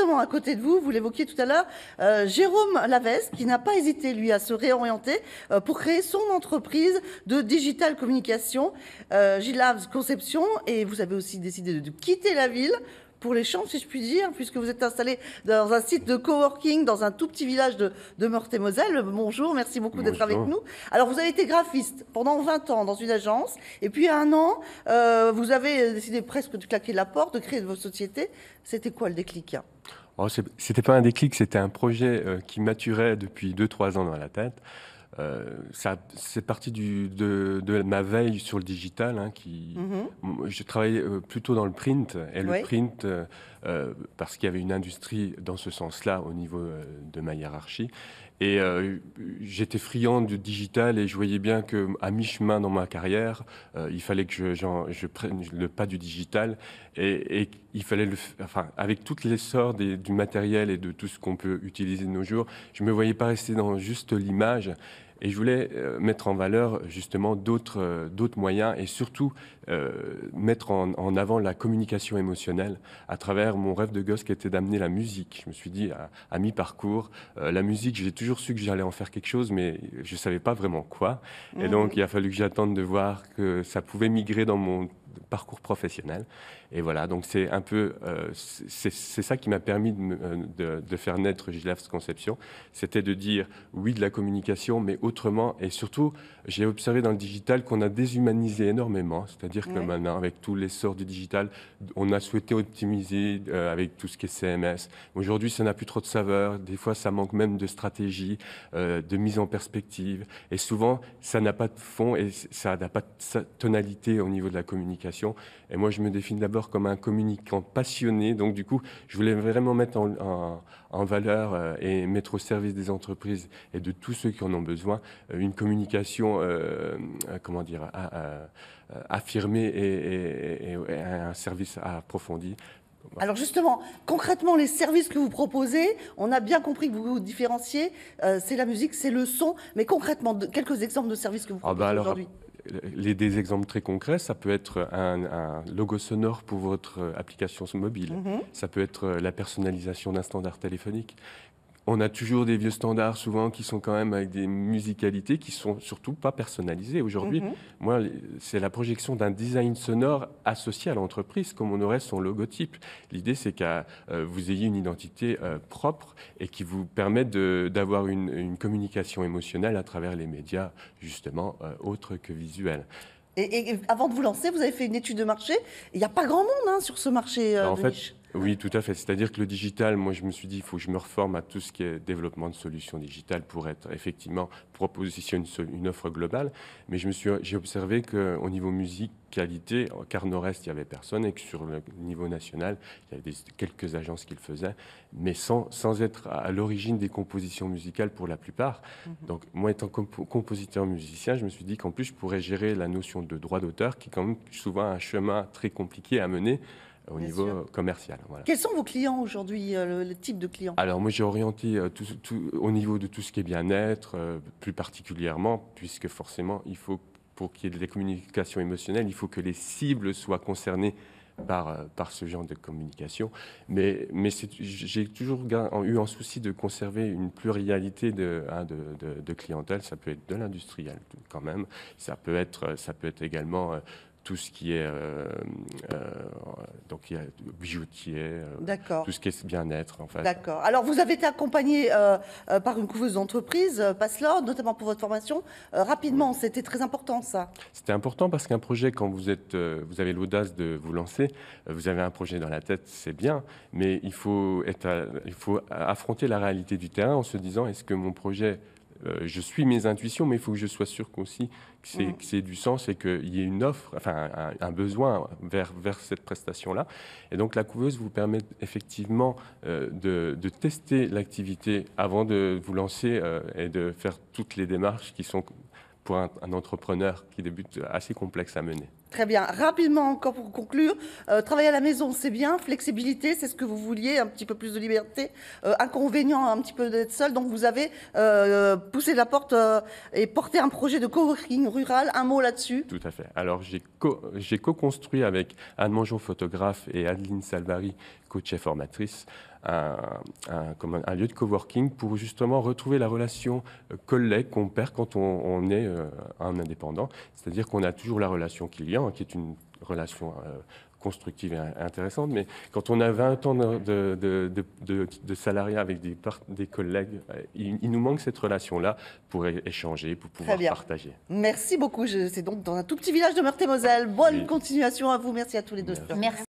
justement à côté de vous, vous l'évoquiez tout à l'heure, Jérôme Lavez, qui n'a pas hésité, lui, à se réorienter pour créer son entreprise de digital communication, G-Labs Conception, et vous avez aussi décidé de quitter la ville pour les champs, si je puis dire, puisque vous êtes installé dans un site de coworking dans un tout petit village de Meurthe-et-Moselle. Bonjour, merci beaucoup d'être avec nous. Alors, vous avez été graphiste pendant 20 ans dans une agence, et puis à 1 an, vous avez décidé presque de claquer la porte, de créer votre société. C'était quoi le déclic? Oh, c'était pas un déclic, c'était un projet qui maturait depuis 2-3 ans dans la tête. C'est parti de ma veille sur le digital. Je travaillais plutôt dans le print, et le print, parce qu'il y avait une industrie dans ce sens-là au niveau de ma hiérarchie. Et j'étais friand du digital et je voyais bien qu'à mi-chemin dans ma carrière, il fallait que je prenne le pas du digital et il fallait avec tout l'essor du matériel et de tout ce qu'on peut utiliser de nos jours, je ne me voyais pas rester dans juste l'image. Et je voulais mettre en valeur justement d'autres moyens et surtout mettre en avant la communication émotionnelle à travers mon rêve de gosse qui était d'amener la musique. Je me suis dit à mi-parcours, la musique, j'ai toujours su que j'allais en faire quelque chose, mais je ne savais pas vraiment quoi. Et donc il a fallu que j'attende de voir que ça pouvait migrer dans mon parcours professionnel. Et voilà, donc c'est un peu, c'est ça qui m'a permis de faire naître G-Labs Conception. C'était de dire oui de la communication, mais autrement. Et surtout, j'ai observé dans le digital qu'on a déshumanisé énormément. C'est-à-dire que maintenant, avec tout l'essor du digital, on a souhaité optimiser avec tout ce qui est CMS. Aujourd'hui, ça n'a plus trop de saveur. Des fois, ça manque même de stratégie, de mise en perspective. Et souvent, ça n'a pas de fond et ça n'a pas de tonalité au niveau de la communication. Et moi, je me définis d'abord comme un communicant passionné. Donc, du coup, je voulais vraiment mettre en valeur et mettre au service des entreprises et de tous ceux qui en ont besoin une communication, affirmée et un service approfondi. Alors justement, concrètement, les services que vous proposez, on a bien compris que vous vous différenciez, c'est la musique, c'est le son, mais concrètement, quelques exemples de services que vous proposez aujourd'hui. Des exemples très concrets, ça peut être un logo sonore pour votre application mobile. Ça peut être la personnalisation d'un standard téléphonique. On a toujours des vieux standards, souvent, qui sont quand même avec des musicalités qui sont surtout pas personnalisées. Aujourd'hui, moi, c'est la projection d'un design sonore associé à l'entreprise, comme on aurait son logotype. L'idée, c'est que vous ayez une identité propre et qui vous permette d'avoir une communication émotionnelle à travers les médias, justement, autres que visuels. Et avant de vous lancer, vous avez fait une étude de marché. Il n'y a pas grand monde sur ce marché de niche. Oui, tout à fait. C'est-à-dire que le digital, moi, je me suis dit, il faut que je me reforme à tout ce qui est développement de solutions digitales pour être effectivement, pour positionner une offre globale. Mais j'ai observé qu'au niveau musicalité, car Nord-Est, il n'y avait personne et que sur le niveau national, il y avait quelques agences qui le faisaient, mais sans être à l'origine des compositions musicales pour la plupart. Donc, moi, étant compositeur musicien, je me suis dit qu'en plus, je pourrais gérer la notion de droit d'auteur, qui est quand même souvent un chemin très compliqué à mener au niveau commercial. Voilà. Quels sont vos clients aujourd'hui, le type de clients? Alors moi j'ai orienté au niveau de tout ce qui est bien-être, plus particulièrement, puisque forcément il faut, pour qu'il y ait de la communication émotionnelle, il faut que les cibles soient concernées par ce genre de communication. Mais j'ai toujours eu en souci de conserver une pluralité de clientèle. Ça peut être de l'industriel quand même, ça peut être également tout ce qui est donc il y a bijoutier, tout ce qui est bien-être en fait. D'accord. Alors vous avez été accompagné par une couveuse d'entreprise, Passlord, notamment pour votre formation. Rapidement, c'était très important ça. C'était important parce qu'un projet, quand vous avez l'audace de vous lancer, vous avez un projet dans la tête, c'est bien, mais il faut affronter la réalité du terrain en se disant est-ce que mon projet je suis mes intuitions, mais il faut que je sois sûr aussi que c'est du sens et qu'il y ait une offre, enfin un besoin vers cette prestation-là. Et donc la couveuse vous permet effectivement de tester l'activité avant de vous lancer et de faire toutes les démarches qui sont pour un entrepreneur qui débute assez complexes à mener. Très bien. Rapidement, encore pour conclure, travailler à la maison, c'est bien. Flexibilité, c'est ce que vous vouliez, un petit peu plus de liberté. Inconvénient, un petit peu d'être seul. Donc, vous avez poussé la porte et porté un projet de coworking rural. Un mot là-dessus? Tout à fait. Alors, j'ai co-construit avec Anne Mongeon, photographe, et Adeline Salvari, coach et formatrice, comme un lieu de coworking pour justement retrouver la relation collègue qu'on perd quand on est un indépendant. C'est-à-dire qu'on a toujours la relation client, qui est une relation constructive et intéressante, mais quand on a 20 ans de salariat avec des collègues, il nous manque cette relation-là pour échanger, pour pouvoir partager. Merci beaucoup. C'est donc dans un tout petit village de Meurthe-et-Moselle. Bonne continuation à vous. Merci à tous les deux. Merci.